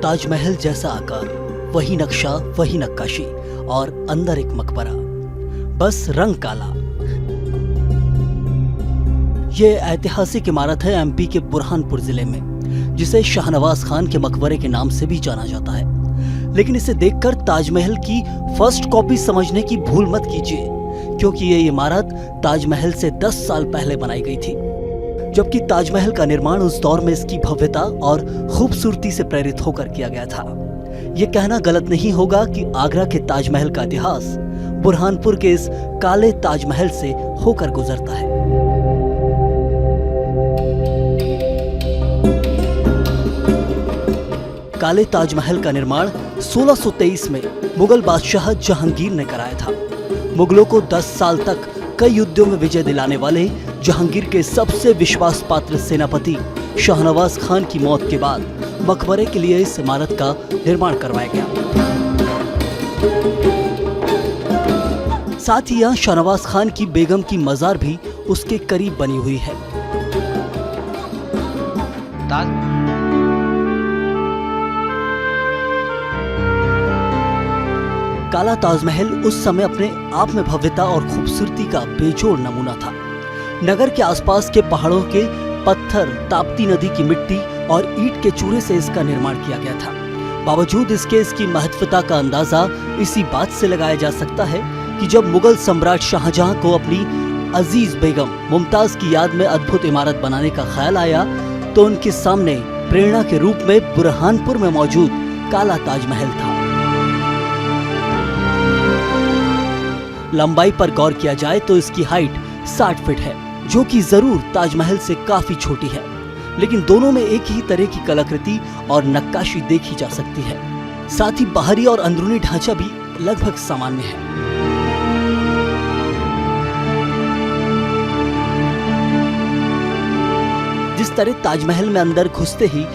ताजमहल जैसा आकार, वही नक्शा, वही नक्काशी और अंदर एक मकबरा, बस रंग काला। ये ऐतिहासिक इमारत है एमपी के बुरहानपुर जिले में, जिसे शाहनवाज खान के मकबरे के नाम से भी जाना जाता है। लेकिन इसे देखकर ताजमहल की फर्स्ट कॉपी समझने की भूल मत कीजिए, क्योंकि ये इमारत ताजमहल से 10 साल पहले बनाई गई थी, जबकि ताजमहल का निर्माण उस दौर में इसकी भव्यता और खूबसूरती से प्रेरित होकर किया गया था। ये कहना गलत नहीं होगा कि आगरा के ताजमहल का इतिहास बुरहानपुर के इस काले ताजमहल से होकर गुजरता है। काले ताजमहल का निर्माण 1623 में मुगल बादशाह जहांगीर ने कराया था। मुगलों को 10 साल तक कई युद्धों में विजय दिलाने वाले जहांगीर के सबसे विश्वास पात्र सेनापति शाहनवाज खान की मौत के बाद मकबरे के लिए इस इमारत का निर्माण करवाया गया। साथ ही यहाँ शाहनवाज खान की बेगम की मजार भी उसके करीब बनी हुई है। काला ताजमहल उस समय अपने आप में भव्यता और खूबसूरती का बेजोड़ नमूना था। नगर के आसपास के पहाड़ों के पत्थर, ताप्ती नदी की मिट्टी और ईंट के चूरे से इसका निर्माण किया गया था। बावजूद इसकी महत्वता का अंदाजा इसी बात से लगाया जा सकता है कि जब मुगल सम्राट शाहजहां को अपनी अजीज बेगम मुमताज की याद में अद्भुत इमारत बनाने का ख्याल आया, तो उनके सामने प्रेरणा के रूप में बुरहानपुर में मौजूद काला ताजमहल था। लंबाई पर गौर किया जाए तो इसकी हाइट 60 फीट है, जो कि जरूर ताजमहल से काफी छोटी है, लेकिन दोनों में एक ही तरह की कलाकृति और नक्काशी देखी जा सकती है। साथ ही बाहरी और अंदरूनी ढांचा भी लगभग सामान्य है। जिस तरह ताजमहल में अंदर घुसते ही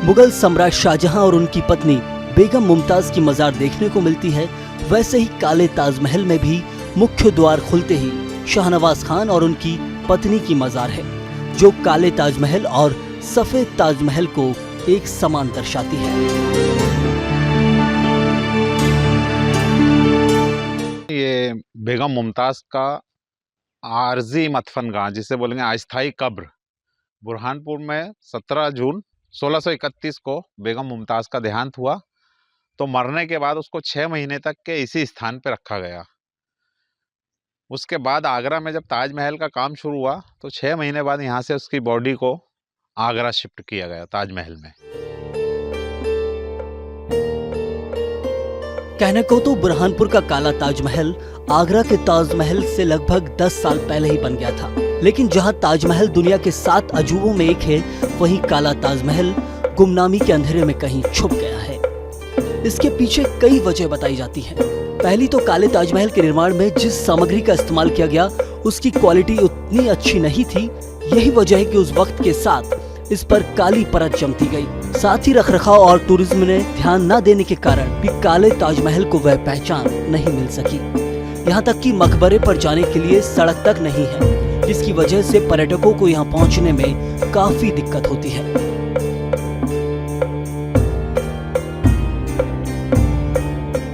मुगल सम्राट शाहजहां और उनकी पत्नी बेगम मुमताज की मजार देखने को मिलती है, वैसे ही काले ताजमहल में भी मुख्य द्वार खुलते ही शाहनवाज खान और उनकी पत्नी की मजार है, जो काले ताजमहल और सफेद ताजमहल को एक समान दर्शाती है। ये बेगम मुमताज का आरजी मदफनगाह, जिसे बोलेंगे अस्थायी कब्र, बुरहानपुर में 17 जून 1631 को बेगम मुमताज का देहांत हुआ। तो मरने के बाद उसको 6 महीने तक के इसी स्थान पे रखा गया। उसके बाद आगरा में जब ताजमहल का काम शुरू हुआ तो 6 महीने बाद यहाँ से उसकी बॉडी को आगरा शिफ्ट किया गया ताजमहल में। कहने को तो बुरहानपुर का काला ताजमहल आगरा के ताजमहल से लगभग 10 साल पहले ही बन गया था, लेकिन जहां ताजमहल दुनिया के 7 अजूबों में एक है, वहीं काला ताजमहल गुमनामी के अंधेरे में कहीं छुप गया है। इसके पीछे कई वजह बताई जाती हैं। पहली तो काले ताजमहल के निर्माण में जिस सामग्री का इस्तेमाल किया गया उसकी क्वालिटी उतनी अच्छी नहीं थी। यही वजह है कि उस वक्त के साथ इस पर काली परत जमती गई। साथ ही रखरखाव और टूरिज्म ने ध्यान न देने के कारण भी काले ताजमहल को वह पहचान नहीं मिल सकी। यहाँ तक कि मकबरे पर जाने के लिए सड़क तक नहीं है, जिसकी वजह से पर्यटकों को यहाँ पहुँचने में काफी दिक्कत होती है।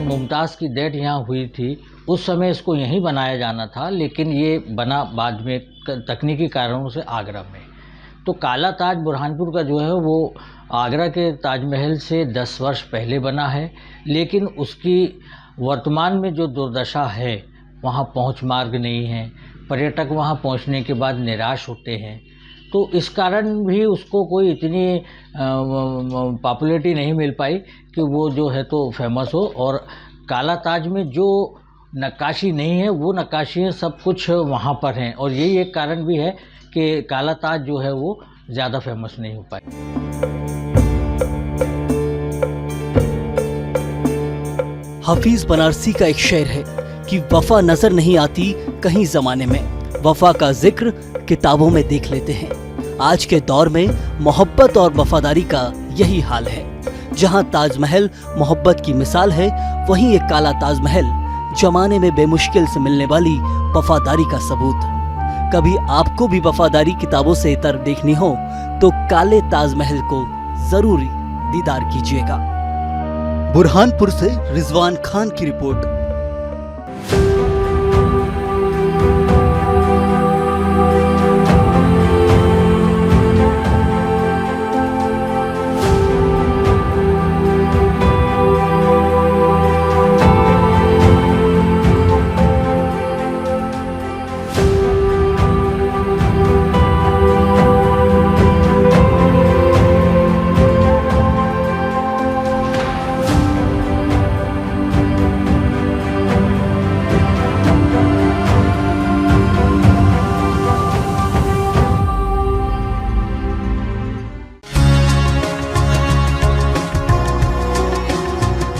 मुमताज़ की डेथ यहाँ हुई थी, उस समय इसको यहीं बनाया जाना था, लेकिन ये बना बाद में तकनीकी कारणों से आगरा में। तो काला ताज बुरहानपुर का जो है वो आगरा के ताजमहल से 10 वर्ष पहले बना है, लेकिन उसकी वर्तमान में जो दुर्दशा है, वहाँ पहुँच मार्ग नहीं है, पर्यटक वहाँ पहुँचने के बाद निराश होते हैं। तो इस कारण भी उसको कोई इतनी पॉपुलैरिटी नहीं मिल पाई कि वो जो है तो फेमस हो। और काला ताज में जो नक्काशी नहीं है, वो नक्काशियाँ सब कुछ वहाँ पर हैं, और यही एक कारण भी है कि काला ताज जो है वो ज़्यादा फेमस नहीं हो पाई। हफीज बनारसी का एक शेर है कि वफा नजर नहीं आती कहीं जमाने में, वफा का जिक्र किताबों में देख लेते हैं। आज के दौर में मोहब्बत और वफादारी का यही हाल है। जहां ताजमहल मोहब्बत की मिसाल है, वहीं एक काला ताजमहल जमाने में बेमुश्किल से मिलने वाली वफादारी का सबूत। कभी आपको भी वफादारी किताबों से इतर देखनी हो तो काले ताजमहल को जरूर दीदार कीजिएगा। बुरहानपुर से रिजवान खान की रिपोर्ट।